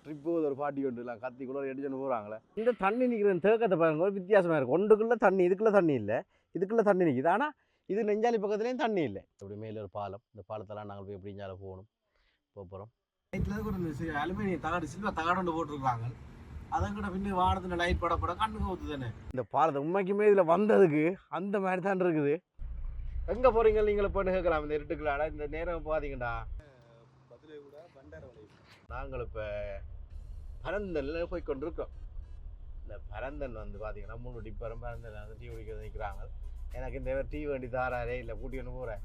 Trip ஒரு பாட்டி கொண்டுலாம் கத்திக்குள்ள எடுத்துன்னு போகிறாங்களே. இந்த தண்ணி நிற்கிற தேக்கத்தை பாருங்க ஒரு வித்தியாசமாக இருக்கும். ஒன்றுக்குள்ளே தண்ணி, இதுக்குள்ளே தண்ணி இல்லை, இதுக்குள்ளே தண்ணி நிற்கிது. ஆனால் இது நெஞ்சாலி பக்கத்துலேயும் தண்ணி இல்லை. இப்படி மேலே ஒரு பாலம், இந்த பாலத்தெல்லாம் நாங்கள் போய் எப்படி இஞ்சால போகணும் போகிறோம். லைட்டில் ஒரு அலுமினியம் தகடு சில்வர் தகடு போட்டிருக்காங்க. அதை கூட பின்னே வானத்தில் லைட் படப்பட கண்ணுக்கு ஊற்று தானே. இந்த பாலத்தை உண்மைக்குமே இதில் வந்ததுக்கு அந்த மாதிரி தான் இருக்குது. எங்கே போகிறீங்க நீங்கள் இப்போ கேட்கலாம். இந்த இருட்டுக்கலாடா இந்த நேரம் பார்த்தீங்கடா நாங்கள் இப்போ பரந்தனில் போய் கொண்டிருக்கோம். இந்த பரந்தன் வந்து பார்த்தீங்கன்னா 3 டிப்பரும் பரந்தனில் வந்து டீ குடிக்க நிற்கிறாங்க. எனக்கு இந்த டீ வேண்டி தாராரே இல்லை கூட்டி ஒன்று போகிறேன்.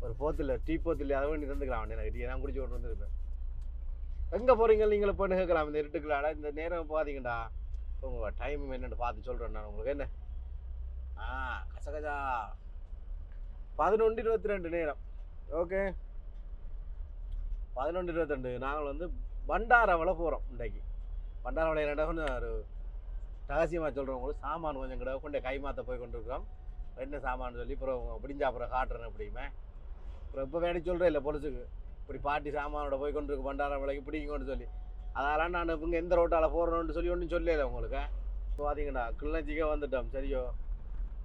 ஒரு போத்தில் டீ போத்தில் அதை வேண்டி தந்துக்கலாம். எனக்கு டீ நான் குடிச்சு கொண்டு வந்துருப்பேன். எங்கே போகிறீங்க நீங்கள் இப்போ கேட்கலாம். இந்த இருட்டுக்கலாடா இந்த நேரம் பார்த்தீங்கடா உங்கள் டைம் என்னென்னு பார்த்து சொல்கிறேன் நான் உங்களுக்கு. என்ன கசகஜா 11:22 நேரம். ஓகே 11:22 நாங்கள் வந்து பண்டாரவளை போகிறோம். இன்றைக்கு பண்டாரவளை என்னடா கொஞ்சம் ஒரு ரகசியமாக சொல்கிறவங்களுக்கு சாமான் கொஞ்சம் கிட்ட கொண்டே கை மாற்ற போய் கொண்டிருக்கிறோம். என்ன சாமான் சொல்லி அப்புறம் பிடிஞ்சா அப்புறம் காட்டுறேன் எப்படியுமே. அப்புறம் இப்போ வேண்டி சொல்கிறேன் இல்லை பொலிசுக்கு இப்படி பாட்டி சாமானோட போய் கொண்டிருக்கு பண்டாரவளைக்கு பிடிக்கும்னு சொல்லி. அதெல்லாம் நான் இவங்க எந்த ரோட்டால் போகிறோன்னு சொல்லி ஒன்றும் சொல்லலை உங்களுக்கு. இப்போ பார்த்தீங்கன்னா கிள்ளஞ்சிக்கே வந்துட்டோம். சரியோ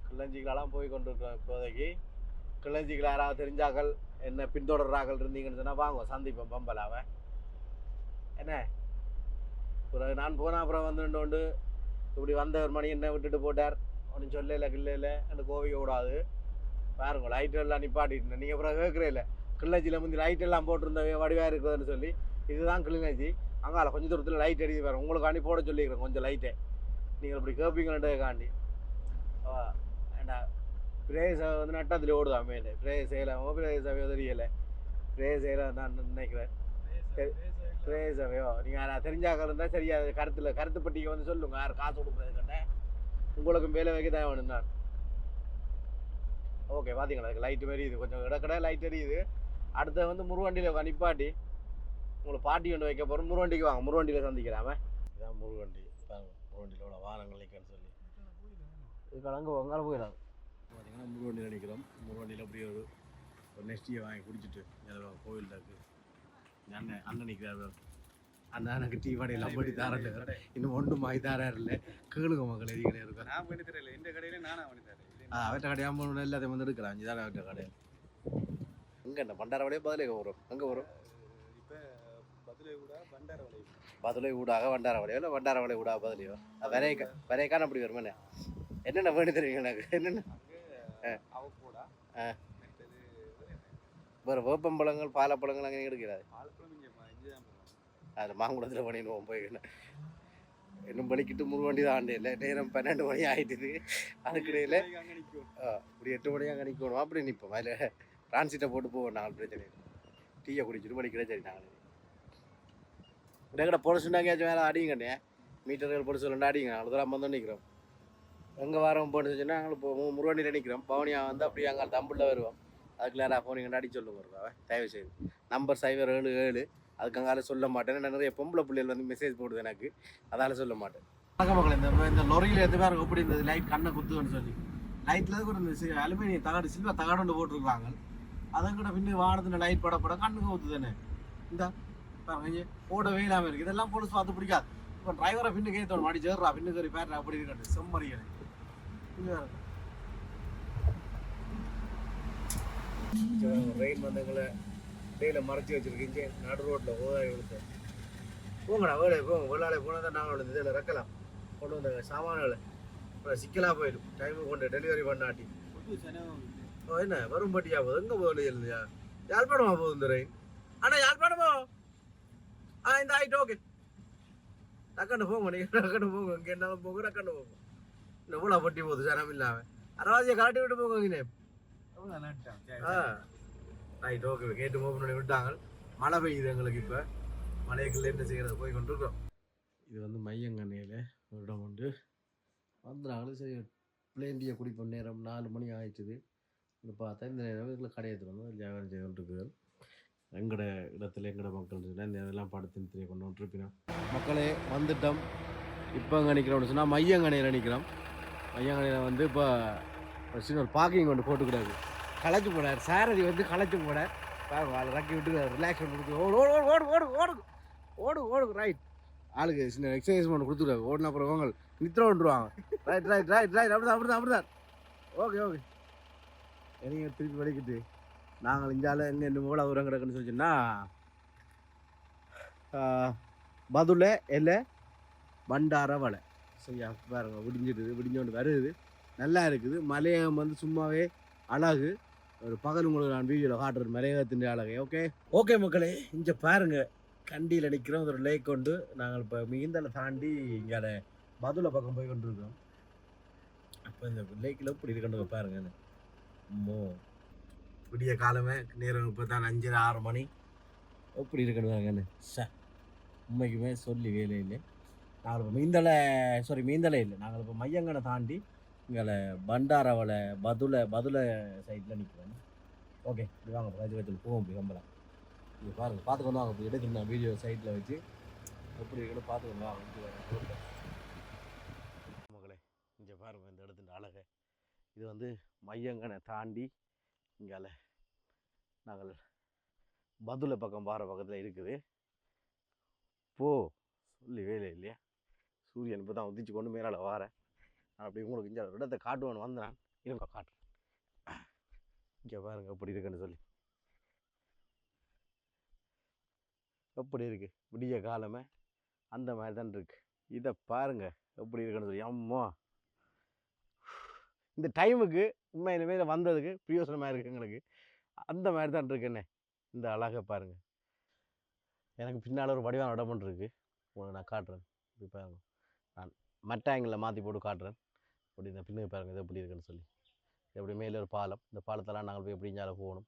கிள்ளஞ்சிக்கெல்லாம் போய் கொண்டிருக்கோம். இப்போதைக்கு கிள்ளஞ்சிக்கில் யாராவது தெரிஞ்சாக்கள் என்ன பின்தொடர்றாக்கள் இருந்தீங்கன்னு சொன்னால் வாங்க சந்திப்போம் பம்பலாவை. என்ன பிறகு நான் போனால் அப்புறம் வந்துட்டு இப்படி வந்த ஒரு மணி என்ன விட்டுட்டு போட்டார் ஒன்றும் சொல்லலை கிள்ளையில் அந்த கோவிக்க கூடாது. பாருங்க லைட்டெல்லாம் நிப்பாட்டிட்டு நீங்கள் அப்புறம் கேட்குறே இல்லை கிள்ளஞ்சியில் முந்தி லைட்டெல்லாம் போட்டிருந்த வடிவாக இருக்குதுன்னு சொல்லி. இதுதான் கிளிநொச்சி. அங்கால கொஞ்சம் தூரத்தில் லைட் அடிக்க பாருங்க. உங்களுக்காண்டி போட சொல்லிக்கிறேன் கொஞ்சம் லைட்டை. நீங்கள் இப்படி கேட்பீங்கன்றதுக்காண்டி ஏண்டா பிரேசை வந்து நட்டத்தில் ஓடுதான் மேலே. பிரேசையிலாமோ பிரேசவையோ தெரியலை. பிரேசையில் நான் நினைக்கிறேன். பிரேசவையோ நீங்கள் நான் தெரிஞ்சாக்க இருந்தால் சரியா கருத்து பட்டிக்கு வந்து சொல்லுங்க. யார் காசு கொடுக்குறது கட்டேன் உங்களுக்கும் வேலை வைக்க தான் வேணும் நான். ஓகே பார்த்தீங்களா அதுக்கு லைட்டு மாரி இது கொஞ்சம் இடக்கடை லைட் எரியுது. அடுத்த வந்து முருவண்டியில் நிப்பாட்டி உங்களுக்கு பாட்டி கொண்டு வைக்க போகிறோம். முருவண்டிக்கு வாங்க முருவண்டியில் சந்திக்கிறாம. இதுதான் முருவண்டி. முருவண்டியில் உள்ள வாகனங்கள் நிற்கன்னு சொல்லி இதுக்கு அங்கே அங்கால போயிடலாம். பார்த்தீங்கன்னா முருவண்டியில் நிற்கிறோம். முருவண்டியில் அப்படியே ஒரு நெஸ்டியை வாங்கி குடிச்சிட்டு கோவில் இருக்குது. அண்ணன் நிற்கிறார். அண்ணா எனக்கு டீ வடையெல்லாம் போட்டி தாரில்லை இன்னும் ஒன்றும் வாங்கி தாராரு இல்லை. கேளுங்க மக்கள் எதிர்க்கிட்டே இருக்கும். நான் பண்ணி தரல இந்த கடையில் நானாக பண்ணி தரேன். அவற்றை கடையாமல் எல்லாத்தையும் வந்து எடுக்கலாம். அஞ்சு தான் அவற்றை கடையில் இங்கே என்ன பண்டாரவளையே பதிலே வரும். அங்கே வரும் இப்போ பதிலை ஊடாக வண்டாரவளையோ இல்லை வண்டாரவளை ஊடாக பதிலையோ வரையக்கான அப்படி வருமானே. என்னென்ன வேண்டி தெரியுங்க எனக்கு என்னென்ன வேறு வேப்பம்பழங்கள் பாலப்பழங்கள் அங்கே எடுக்கிறாரு. அது மாங்குளத்தில் பண்ணிடுவோம் போய். இன்னும் பலிக்கிட்டு முருவண்டி தான் ஆண்டு இல்லை. நேரம் 12 மணி ஆகிட்டுது. அதுக்கிடையில் இப்படி 8 மணியாக அங்கே நிற்கணும். அப்படி நிற்போம். அதில் டிரான்சிட்டை போட்டு போவோம். நாங்கள் பிரச்சனை டீயை குடிச்சிட்டு படிக்கிறே. சரி நாங்கள் இடக்கிட்ட பொடிச்சுட்டாங்கயாச்சும் வேலை அடிங்கண்ணே. மீட்டர்கள் பொடிச்சு சொல்லண்டா அடிங்க. நாங்கள் தூரம் வந்து நிற்கிறோம். எங்கே வரோம் போட்டு சொன்னால் நாங்கள் இப்போ முருவண்டியில் நிற்கிறோம். பவனியாக வந்து அப்படியே அங்கே தம்பில் வருவோம். அதுக்கு நேராக போனீங்கன்னா அடி சொல்லுங்க வருவாவே தயவு செய்து. நம்பர் 077 அதுக்கு அங்கால சொல்ல மாட்டேன். நான் நிறைய பொம்பளை பிள்ளைகள் வந்து மெசேஜ் போடுது எனக்கு. அதால் சொல்ல மாட்டேன். வணக்கம் மக்கள். இந்த லொரியில் எது பேர் எப்படி இருந்தது லைட் கண்ணை குத்துன்னு சொல்லி லைட்டில் கூட இந்த அலுமினியம் தகடு சில்வர் தகடு ஒன்று போட்டிருக்காங்க. அதை கூட பின்னே வானத்தில் லைட் படப்பட கண்ணுக்கு ஊற்று தானே. இந்த பாருங்க போடவே இல்லாமல் இருக்குது. இதெல்லாம் போலீஸ் பார்த்து பிடிக்காது. இப்போ டிரைவரை பின்னுக்கு ஏற்றோம் மாடி சேர்றா பின்னுக்கு ஒரு பேர் அப்படி இருக்காது செம்மறியலை. ரெயின் வந்தவங்களை டெய்ல மறைச்சி வச்சுருக்கீங்க. நடு ரோட்டில் ஓதாய் விழுத்த போங்கடா வேலை போங்க. வெள்ளாலே போனால் தான் நாங்கள் வந்து இதில் ரெக்கலாம் கொண்டு வந்த சாமான்களை அப்புறம் சிக்கலாக போயிடும். டைமுக்கு கொண்டு டெலிவரி பண்ணாட்டி என்ன வரும்பட்டியா போகுது. எங்கே போகல இல்லையா யாழ்ப்பாணமா போகுது இந்த ரெயின். ஆனால் யாழ்ப்பாணமா இந்த ஆகிட்டு ஓகே டக்குன்னு போங்க. நீங்கள் டக்குன்னு போங்க. இங்கே என்னாலும் போங்க டக்குன்னு போங்க. இந்த ஊழா பட்டி போகுது சனம் இல்லாமல். அரைவாசியை கலட்டி விட்டு போங்க. இங்கே ரைட் ஓகே கேட்டு ஓப்பன் பண்ணி விட்டாங்க. மழை பெய்யுது எங்களுக்கு. இப்போ மழைக்குள்ள என்ன செய்கிறது போய் கொண்டிருக்கோம். இது வந்து மையங்கண்ணையில் ஒரு இடம் உண்டு வந்துடுறாங்களும். சரி பிளேண்டியை குடிப்போம். நேரம் 4 மணி ஆயிடுச்சுது. இது பார்த்தா இந்த நேரம் இதில் கடையத்தில் வந்து வியாபாரம் செய்து கொண்டிருக்குது. எங்களோட இடத்துல எங்களோட மக்கள் சொன்னால் இந்த இதெல்லாம் படத்தின் தெரிய கொண்டு வந்துருப்பினோம். மக்களே வந்துட்டோம். இப்போ அங்கே நிற்கிறோம்னு சொன்னால் மையங்கண்ணையில் நிற்கிறோம். மையங்கண்ணையில் வந்து இப்போ சின்ன ஒரு பார்க்கிங் கொண்டு போட்டுக்கூடாது. களைச்சி போனார் சாரதி வந்து களைச்சி போனார். பாருங்க அதை ரக்கி விட்டு ரிலாக்ஸ் பண்ணி ஓடு ஓடு ஓடு ஓடு ஓடு ஓடு ஓடு ரைட் ஆளுக்கு சின்ன எக்ஸசைஸ் பண்ணி கொடுத்துருவாங்க ஓடின அப்புறம் உங்கள் நித்திர வந்துருவாங்க ரைட் ரைட் ரைட் ரைட் அப்படிதான் ஓகே ஓகே என்னைய திருப்பி வலிக்கிட்டு நாங்கள் இஞ்சால எங்கே இன்னும் எவ்வளோ உரம் கிடக்குன்னு சொல்லிச்சுன்னா பதுளை இல்லை பண்டார வலை சரியா பாருங்க விடிஞ்சோண்டு வருது நல்லா இருக்குது மலையகம் வந்து சும்மாவே அழகு ஒரு பகல் உங்களுக்கு நான் வீடியோவில் காட்டுறது மலையகத்தின் அழகை ஓகே ஓகே மக்களே இங்கே பாருங்க கண்டியில் நிற்கிறோம் ஒரு லேக் கொண்டு நாங்கள் இப்போ மிகுந்தலை தாண்டி இங்கே பதுளை பக்கம் போய் கொண்டு இருக்கோம் அப்போ இந்த லேக்கில் இப்படி இருக்கணும் பாருங்க மோ விடிய காலமே நேரம் இப்போ தான் 5:30 6 மணி எப்படி இருக்கணும் பாருங்கன்னு உண்மைக்குமே சொல்லி வேலை இல்லை நாங்கள் இப்போ மீந்தலை இல்லை நாங்கள் இப்போ மையங்கனை தாண்டி இங்கே பண்டாரவலை பதுளை சைடில் நிற்கிறோம் ஓகே இப்படி வாங்க கஜி வச்சு போவோம் இப்படி கம்பலாம் இது பாருங்கள் பார்த்துக்கணும் வாங்க இப்படி எடுக்கணும் நான் வீடியோ சைட்டில் வச்சு எப்படி இருக்கணும் பார்த்துக்கணும் வாங்க மகளே இங்கே பாருங்கள் இந்த இடத்துல அழகை இது வந்து மையங்கனை தாண்டி இங்கே நாங்கள் பதுளை பக்கம் பாறை பக்கத்தில் இருக்குது சொல்லி வேலை இல்லையா சூரியன் இப்போ தான் உதிச்சு கொண்டு மேலால் வாரேன் நான் அப்படி உங்களுக்கு இங்கே இடத்தை காட்டுவேன்னு வந்தேன் இருங்க காட்டுறேன் இங்கே பாருங்க எப்படி இருக்குன்னு சொல்லி எப்படி இருக்கு விடிய காலமே அந்த மாதிரி தான் இருக்கு இதை பாருங்க எப்படி இருக்குன்னு சொல்லி அம்மா இந்த டைமுக்கு உண்மையிலுமே வந்ததுக்கு பிரயோசனமாக இருக்குது எங்களுக்கு அந்த மாதிரி தான் இருக்குண்ணே இந்த அழகை பாருங்கள் எனக்கு பின்னால் ஒரு வடிவான இடம் ஒன்று இருக்குது உங்களுக்கு நான் காட்டுறேன் இப்படி பாருங்க நான் மற்ற ஆங்கிளில் மாற்றி போட்டு காட்டுறேன் அப்படி இந்த பின்னுக்கு பாருங்கள் இது எப்படி இருக்குன்னு சொல்லி எப்படி மேலே ஒரு பாலம் இந்த பாலத்தெல்லாம் நாங்கள் போய் எப்படி இஞ்சாலும் போகணும்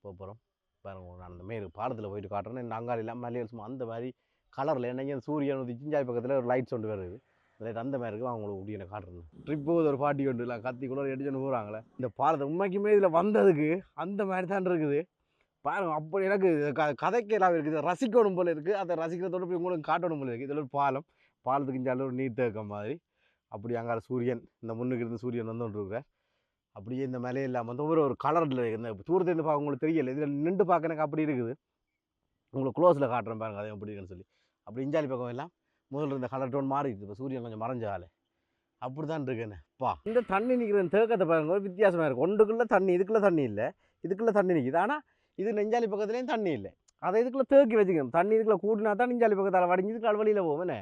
போகிறோம் பாருங்க நான் அந்த மேலே பாலத்தில் போயிட்டு காட்டுறேன் இந்த அங்காளி எல்லாம் மலையில் சும்மா அந்த மாதிரி கலரில் என்னங்க சூரியன் வந்து சிஞ்சாய் பக்கத்தில் ஒரு லைட்ஸ் ஒன்று வருது லைட் அந்த மாதிரி இருக்குது அவங்களுக்கு இப்படி என்ன காட்டுறேன் ட்ரிப் போகுது ஒரு பாட்டி ஒன்று இல்லை கத்தி கூட எடுத்துன்னு போகிறாங்களே இந்த பாலத்தை உண்மைக்குமே இதில் வந்ததுக்கு அந்த மாதிரி தான் இருக்குது பாருங்க அப்படி எனக்கு கதைக்கு எல்லாம் இருக்குது ரசிக்கணும் போல இருக்குது அதை ரசிக்கிறதோடு போய் உங்களுக்கு காட்டணும் போல இருக்குது இதில் ஒரு பாலத்துக்கு இஞ்சால ஒரு நீர் தேக்கம் மாதிரி அப்படி அங்கே சூரியன் இந்த முன்னுக்கு இருந்து சூரியன் வந்து ஒன்று இருக்கிறார் அப்படியே இந்த மலையெல்லாம் வந்து ஒரு கலரில் இந்த தூரத்துலேருந்து பார்க்க உங்களுக்கு தெரியலை இதில் நின்று பார்க்க எனக்கு அப்படி இருக்குது உங்களுக்கு க்ளோஸில் காட்டுறேன் பாருங்க அதை எப்படி இருக்குன்னு சொல்லி அப்படி இஞ்சாலி பக்கம் எல்லாம் முதல்ல இருந்த கலர் டோன் மாறிடுது இப்போ சூரியன் கொஞ்சம் மறைஞ்சாலே அப்படி தான் இருக்குன்னு இந்த தண்ணி நிற்கிற தேக்கத்தை பாருங்க ஒரு வித்தியாசமாக இருக்குது ஒன்றுக்குள்ளே தண்ணி இதுக்குள்ளே தண்ணி இல்லை இதுக்குள்ளே தண்ணி நிற்கிது ஆனால் இது நெஞ்சாலி பக்கத்துலேயும் தண்ணி இல்லை அதை இதுக்குள்ளே தேக்கி வச்சுக்கணும் தண்ணி இதுக்குள்ளே கூட்டினா தான் நெஞ்சாலி பக்கத்தால் வடிஞ்சு இதுக்கு வழியில் போகும் என்ன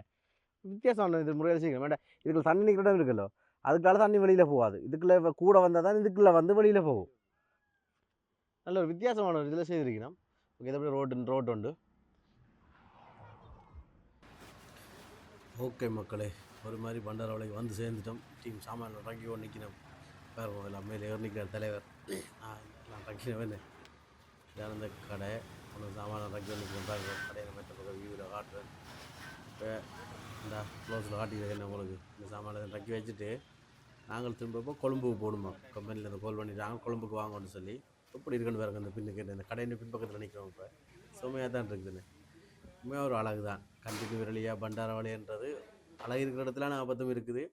வித்தியாசம் இது முறையில் செய்யணும் வேண்டாம் இதுக்குள்ள தண்ணி நிற்கிற இடம் இருக்குல்லோ அதுக்கால தண்ணி வெளியில் போகாது இதுக்குள்ளே கூட வந்தால் தான் இதுக்குள்ளே வந்து வெளியில் போகும் நல்ல ஒரு வித்தியாசமான ஒரு இதில் செய்திருக்கணும் ஓகே இதை ரோடு உண்டு ஓகே மக்களே ஒரு மாதிரி பண்டாரவளைக்கு வந்து சேர்ந்துட்டோம் டீம் சாமான் இறங்கி கொண்டு நிற்கணும் பாருங்க எல்லாம் மேலே நிற்கிறார் தலைவர் நான் இறங்கினவேன் இதான் இந்த கடை ஒன்று சாமான இறங்கி கொண்டு நிற்கிறேன் பாருங்க கடையை மற்ற பக்கம் வியூவில் காட்டுறேன் இப்போ இந்த க்ளோஸில் காட்டிக்கிறேன் உங்களுக்கு இந்த சாமானை இறக்கி வச்சுட்டு நாங்கள் திரும்ப கொழும்புக்கு போகணுமா கம்பெனியில் இருந்து கால் பண்ணிட்டாங்க கொழும்புக்கு வாங்கன்னு சொல்லி எப்படி இருக்குன்னு பாருங்க இந்த பின்னுக்கு இந்த கடையின் பின்பக்கத்தில் நிற்கிறோம் இப்போ சுமையாக தான் இருக்குதுன்னு உண்மையாக ஒரு அழகு தான் கண்டிப்பாக விரலியா பண்டாரவளைன்றது அழகு இருக்கிற இடத்துல ஆபத்தும் இருக்குது